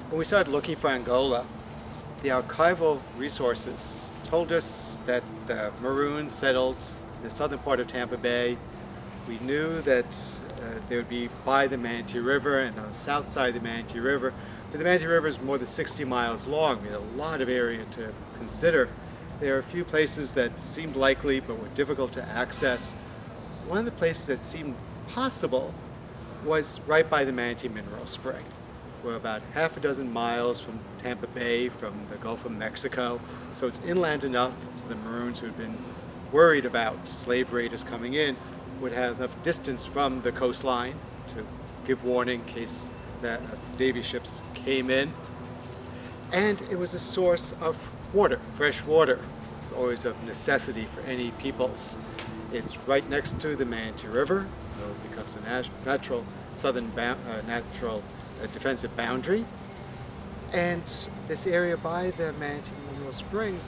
When we started looking for Angola, the archival resources told us that the Maroons settled in the southern part of Tampa Bay. We knew that they would be by the Manatee River and on the south side of the Manatee River. But the Manatee River is more than 60 miles long. We had a lot of area to consider. There are a few places that seemed likely but were difficult to access. One of the places that seemed possible was right by the Manatee Mineral Spring. We're about half a dozen miles from Tampa Bay, from the Gulf of Mexico, so it's inland enough so the Maroons who had been worried about slave raiders coming in would have enough distance from the coastline to give warning in case that Navy ships came in. And it was a source of water, fresh water. It's always of necessity for any peoples. It's right next to the Manatee River, so it becomes a natural southern defensive boundary. And this area by the Manatee Mineral Springs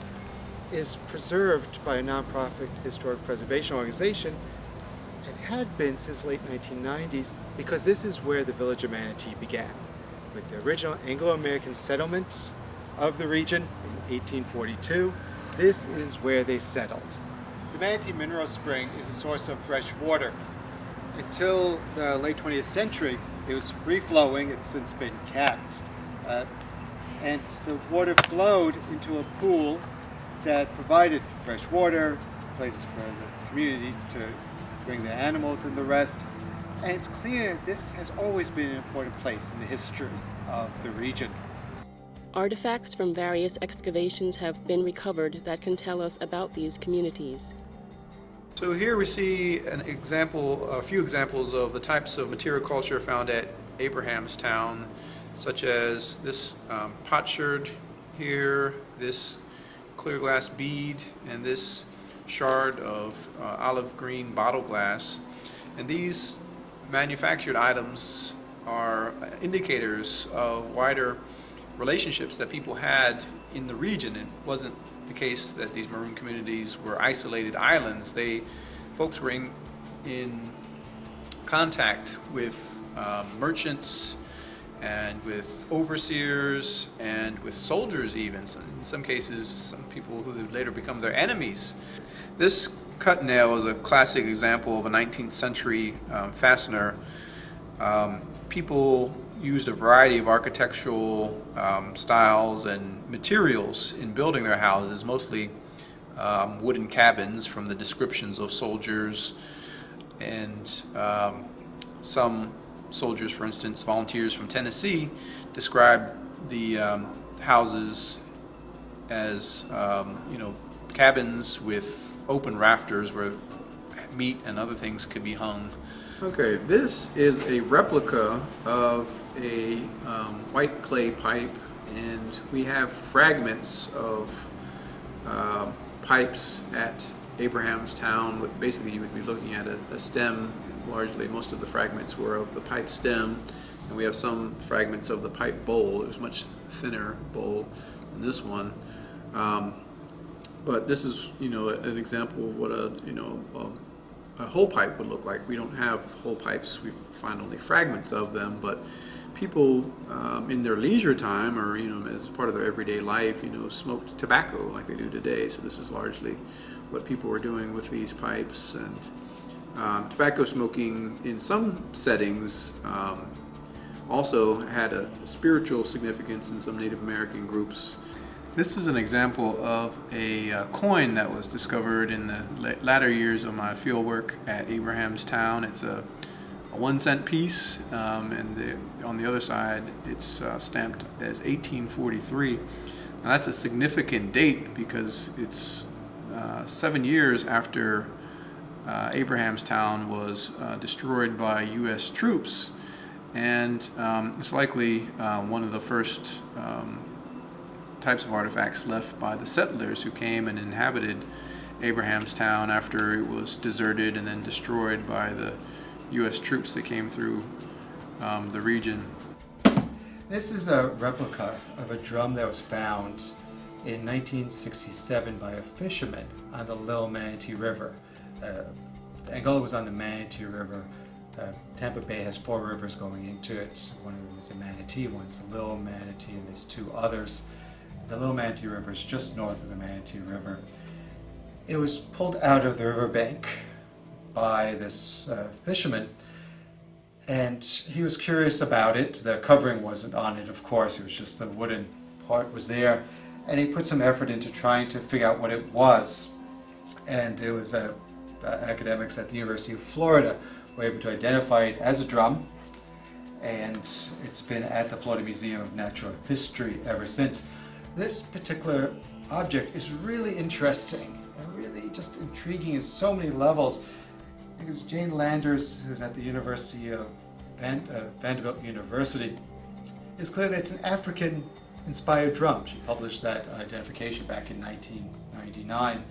is preserved by a nonprofit historic preservation organization, and had been since late 1990s, because this is where the village of Manatee began, with the original Anglo-American settlement of the region in 1842. This is where they settled. The Manatee Mineral Spring is a source of fresh water. Until the late 20th century, it was free-flowing. It's since been capped. And the water flowed into a pool that provided fresh water, places for the community to bring the animals and the rest. And it's clear this has always been an important place in the history of the region. Artifacts from various excavations have been recovered that can tell us about these communities. So here we see a few examples of the types of material culture found at Abrahamstown, such as this potsherd here, this clear glass bead, and this shard of olive green bottle glass. And these manufactured items are indicators of wider relationships that people had in the region. It wasn't the case that these Maroon communities were isolated islands. Folks were in contact with merchants and with overseers and with soldiers even. So in some cases, some people who would later become their enemies. This cut nail is a classic example of a 19th century fastener. People used a variety of architectural styles and materials in building their houses, mostly wooden cabins from the descriptions of soldiers, and some soldiers, for instance, volunteers from Tennessee, described the houses as cabins with open rafters where meat and other things could be hung. Okay, this is a replica of a white clay pipe, and we have fragments of pipes at Abrahamstown. Basically, you would be looking at a stem. Largely, most of the fragments were of the pipe stem, and we have some fragments of the pipe bowl. It was a much thinner bowl than this one. But this is, an example of what a whole pipe would look like. We don't have whole pipes. We find only fragments of them, but people in their leisure time, or as part of their everyday life, smoked tobacco like they do today. So this is largely what people were doing with these pipes. And tobacco smoking in some settings also had a spiritual significance in some Native American groups. This is an example of a coin that was discovered in the latter years of my field work at Abrahamstown. It's a 1 cent piece, and on the other side it's stamped as 1843. Now that's a significant date because it's 7 years after Abrahamstown was destroyed by U.S. troops, and it's likely one of the first types of artifacts left by the settlers who came and inhabited Abrahamstown after it was deserted and then destroyed by the U.S. troops that came through the region. This is a replica of a drum that was found in 1967 by a fisherman on the Little Manatee River. Angola was on the Manatee River. Tampa Bay has 4 rivers going into it. One of them is the Manatee, one's the Little Manatee, and there's 2 others. The Little Manatee River is just north of the Manatee River. It was pulled out of the riverbank by this fisherman, and he was curious about it. The covering wasn't on it, of course, it was just the wooden part was there, and he put some effort into trying to figure out what it was. And it was academics at the University of Florida were able to identify it as a drum, and it's been at the Florida Museum of Natural History ever since. This particular object is really interesting and really just intriguing in so many levels, because Jane Landers, who's at the University of Vanderbilt University, is clear that it's an African-inspired drum. She published that identification back in 1999.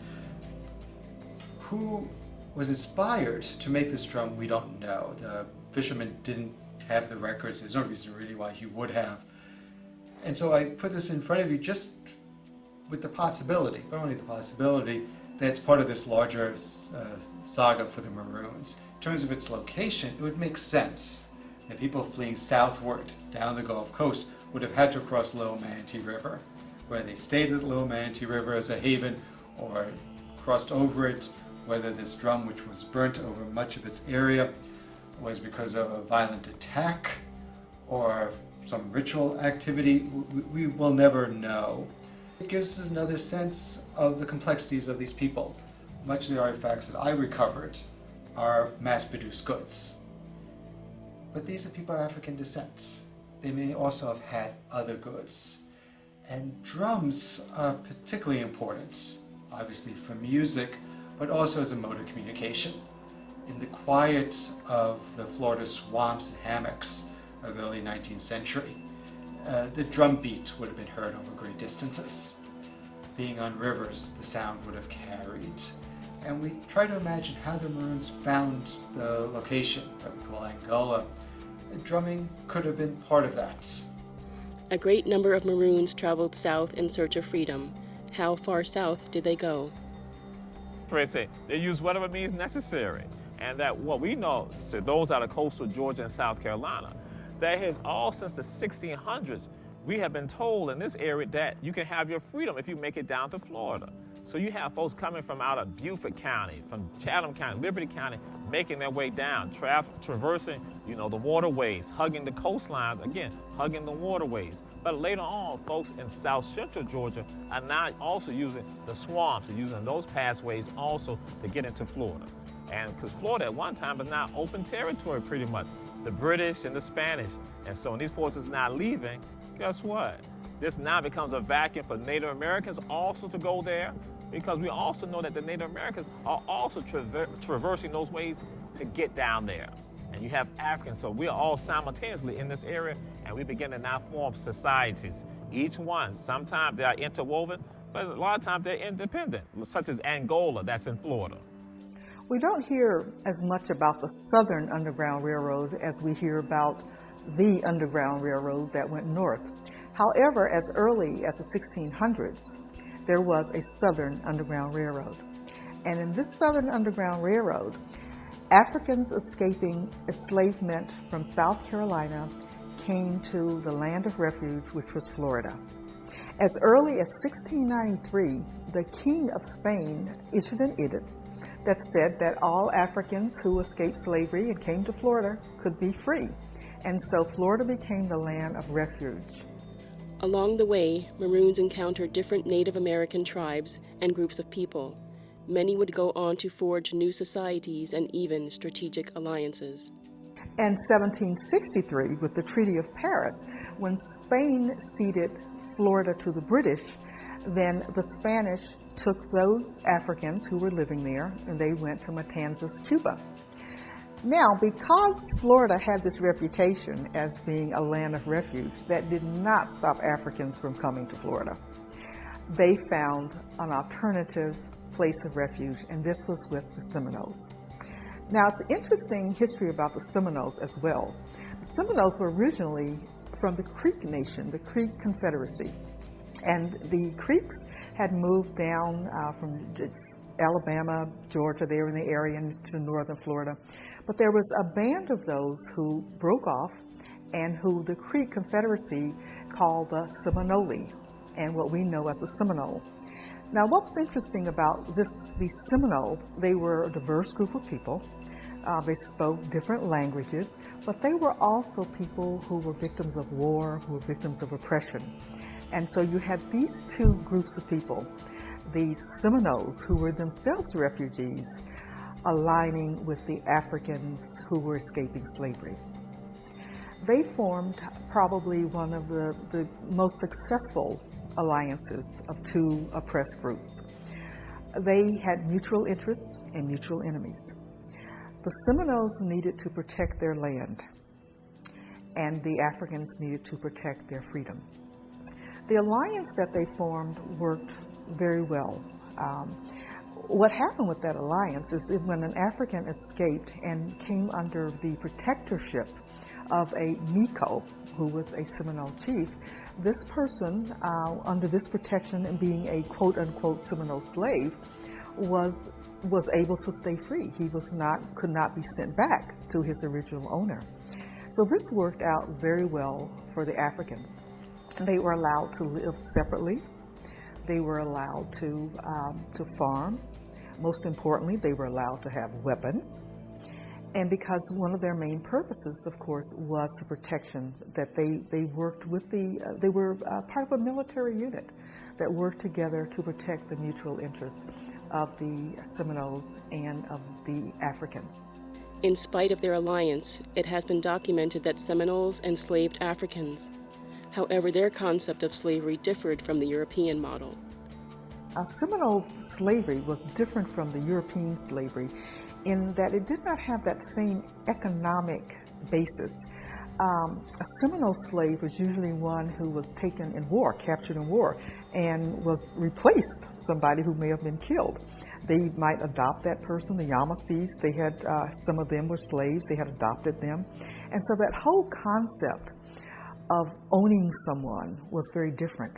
Who was inspired to make this drum, we don't know. The fisherman didn't have the records. There's no reason really why he would have. And so I put this in front of you just with the possibility, but only the possibility, that it's part of this larger saga for the Maroons. In terms of its location, it would make sense that people fleeing southward down the Gulf Coast would have had to cross Little Manatee River, where they stayed at Little Manatee River as a haven or crossed over it, whether this drum, which was burnt over much of its area, was because of a violent attack or some ritual activity. We will never know. It gives us another sense of the complexities of these people. Much of the artifacts that I recovered are mass-produced goods. But these are people of African descent. They may also have had other goods. And drums are particularly important, obviously for music, but also as a mode of communication. In the quiet of the Florida swamps and hammocks of the early 19th century, the drum beat would have been heard over great distances. Being on rivers, the sound would have carried. And we try to imagine how the Maroons found the location that we call Angola. Drumming could have been part of that. A great number of Maroons traveled south in search of freedom. How far south did they go? They use whatever means necessary. And that what we know, so those out of coastal Georgia and South Carolina, that has all since the 1600s, we have been told in this area that you can have your freedom if you make it down to Florida. So you have folks coming from out of Beaufort County, from Chatham County, Liberty County, making their way down, traversing, the waterways, hugging the coastlines, again, hugging the waterways. But later on, folks in South Central Georgia are now also using the swamps and using those pathways also to get into Florida. And because Florida at one time is now open territory pretty much, the British and the Spanish. And so when these forces now leaving, guess what? This now becomes a vacuum for Native Americans also to go there, because we also know that the Native Americans are also traversing those ways to get down there. And you have Africans, so we are all simultaneously in this area, and we begin to now form societies. Each one, sometimes they are interwoven, but a lot of times they're independent, such as Angola, that's in Florida. We don't hear as much about the Southern Underground Railroad as we hear about the Underground Railroad that went north. However, as early as the 1600s, there was a Southern Underground Railroad. And in this Southern Underground Railroad, Africans escaping enslavement from South Carolina came to the land of refuge, which was Florida. As early as 1693, the King of Spain issued an edict that said that all Africans who escaped slavery and came to Florida could be free. And so Florida became the land of refuge. Along the way, Maroons encountered different Native American tribes and groups of people. Many would go on to forge new societies and even strategic alliances. And 1763, with the Treaty of Paris, when Spain ceded Florida to the British, then the Spanish took those Africans who were living there and they went to Matanzas, Cuba. Now, because Florida had this reputation as being a land of refuge, that did not stop Africans from coming to Florida. They found an alternative place of refuge, and this was with the Seminoles. Now, it's an interesting history about the Seminoles as well. The Seminoles were originally from the Creek Nation, the Creek Confederacy. And the Creeks had moved down from Alabama, Georgia, they were in the area, into northern Florida. But there was a band of those who broke off and who the Creek Confederacy called the Seminole, and what we know as the Seminole. Now, what was interesting about the Seminole, they were a diverse group of people. They spoke different languages, but they were also people who were victims of war, who were victims of oppression. And so you had these two groups of people, these Seminoles, who were themselves refugees, aligning with the Africans who were escaping slavery. They formed probably one of the most successful alliances of two oppressed groups. They had mutual interests and mutual enemies. The Seminoles needed to protect their land, and the Africans needed to protect their freedom. The alliance that they formed worked very well. What happened with that alliance is that when an African escaped and came under the protectorship of a Miko, who was a Seminole chief, this person, under this protection and being a quote-unquote Seminole slave, was able to stay free. He could not be sent back to his original owner. So this worked out very well for the Africans. They were allowed to live separately. They were allowed to farm. Most importantly, they were allowed to have weapons. And because one of their main purposes, of course, was the protection, that they worked with they were part of a military unit that worked together to protect the mutual interests of the Seminoles and of the Africans. In spite of their alliance, it has been documented that Seminoles enslaved Africans. However, their concept of slavery differed from the European model. Seminole slavery was different from the European slavery in that it did not have that same economic basis. A Seminole slave was usually one who was taken in war, captured in war, and was replaced somebody who may have been killed. They might adopt that person. The Yamasees, they had, some of them were slaves, they had adopted them. And so that whole concept of owning someone was very different.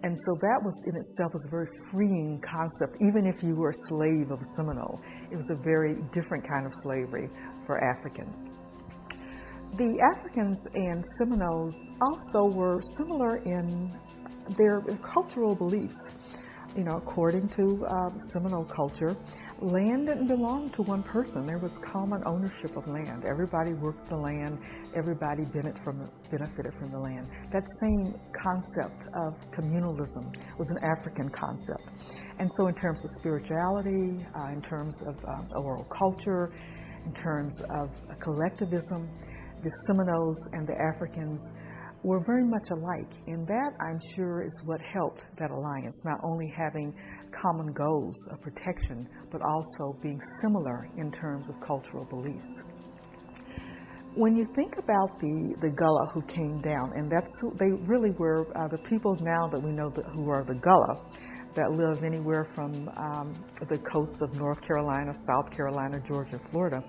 And so that was in itself was a very freeing concept. Even if you were a slave of a Seminole, it was a very different kind of slavery for Africans. The Africans and Seminoles also were similar in their cultural beliefs. You know, according to Seminole culture, land didn't belong to one person. There was common ownership of land. Everybody worked the land. Everybody benefited from the land. That same concept of communalism was an African concept. And so in terms of spirituality, in terms of oral culture, in terms of collectivism, the Seminoles and the Africans were very much alike. And that, I'm sure, is what helped that alliance, not only having common goals of protection, but also being similar in terms of cultural beliefs. When you think about the Gullah who came down, and they really were the people now that we know who are the Gullah, that live anywhere from the coast of North Carolina, South Carolina, Georgia, Florida.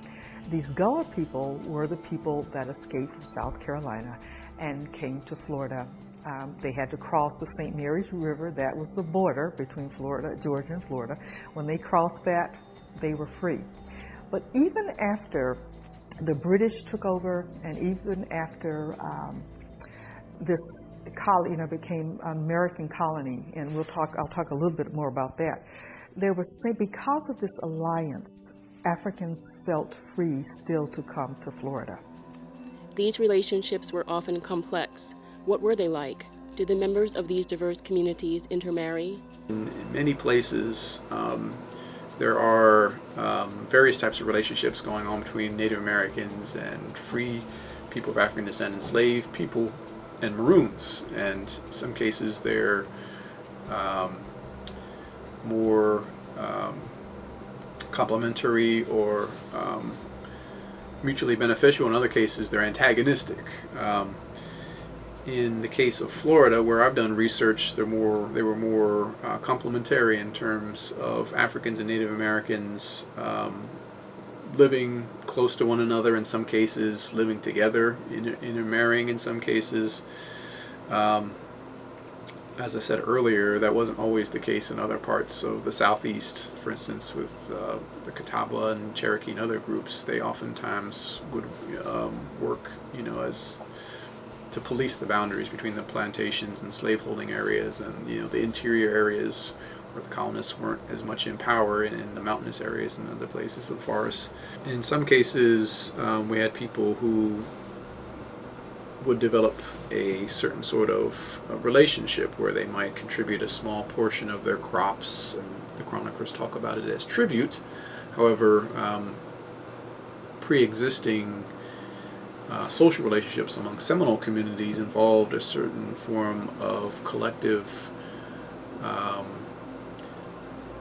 These Gullah people were the people that escaped from South Carolina and came to Florida. They had to cross the St. Mary's River. That was the border between Georgia and Florida. When they crossed that, they were free. But even after the British took over, and even after this colony, became an American colony, and I'll talk a little bit more about that. There was, because of this alliance, Africans felt free still to come to Florida. These relationships were often complex. What were they like? Did the members of these diverse communities intermarry? In many places, there are various types of relationships going on between Native Americans and free people of African descent, enslaved people, and Maroons. And in some cases, they're more complementary or mutually beneficial. In other cases, they're antagonistic. In the case of Florida, where I've done research, they were more complementary in terms of Africans and Native Americans living close to one another in some cases, living together, intermarrying in some cases. As I said earlier, that wasn't always the case in other parts of the Southeast. For instance, with the Catawba and Cherokee and other groups, they oftentimes would work, as to police the boundaries between the plantations and slaveholding areas and the interior areas where the colonists weren't as much in power, in the mountainous areas and other places of the forests. In some cases, we had people who would develop a certain sort of relationship where they might contribute a small portion of their crops, and the chroniclers talk about it as tribute. However, pre-existing social relationships among Seminole communities involved a certain form of collective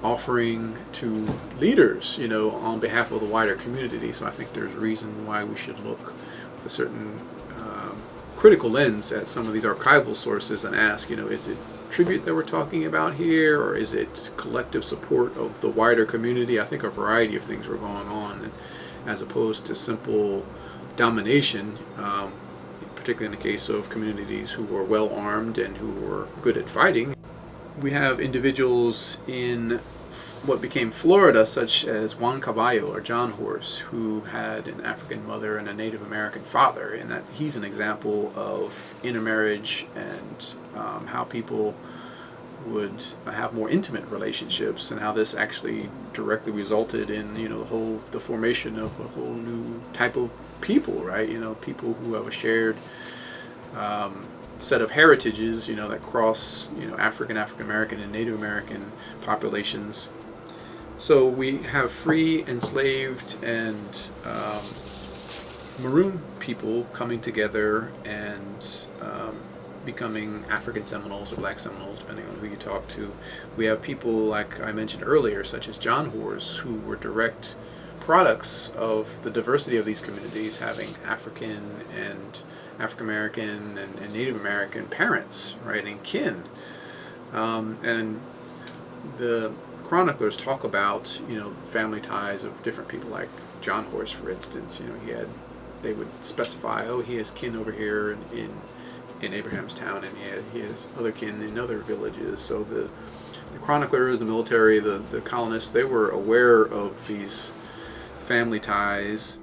offering to leaders, on behalf of the wider community. So I think there's reason why we should look with a certain critical lens at some of these archival sources and ask, is it tribute that we're talking about here, or is it collective support of the wider community? I think a variety of things were going on, as opposed to simple domination, particularly in the case of communities who were well armed and who were good at fighting. We have individuals in what became Florida, such as Juan Caballo or John Horse, who had an African mother and a Native American father, and that he's an example of intermarriage and how people would have more intimate relationships, and how this actually directly resulted in the formation of a whole new type of people, right? People who have a shared set of heritages, that cross African American and Native American populations. So we have free, enslaved, and Maroon people coming together and becoming African Seminoles or Black Seminoles, depending on who you talk to. We have people, like I mentioned earlier, such as John Horse, who were direct products of the diversity of these communities, having African and African American and Native American parents, right, and kin. And the chroniclers talk about, family ties of different people, like John Horse, for instance. They would specify, he has kin over here in Abrahamstown, and he has other kin in other villages. So the chroniclers, the military, the colonists, they were aware of these family ties.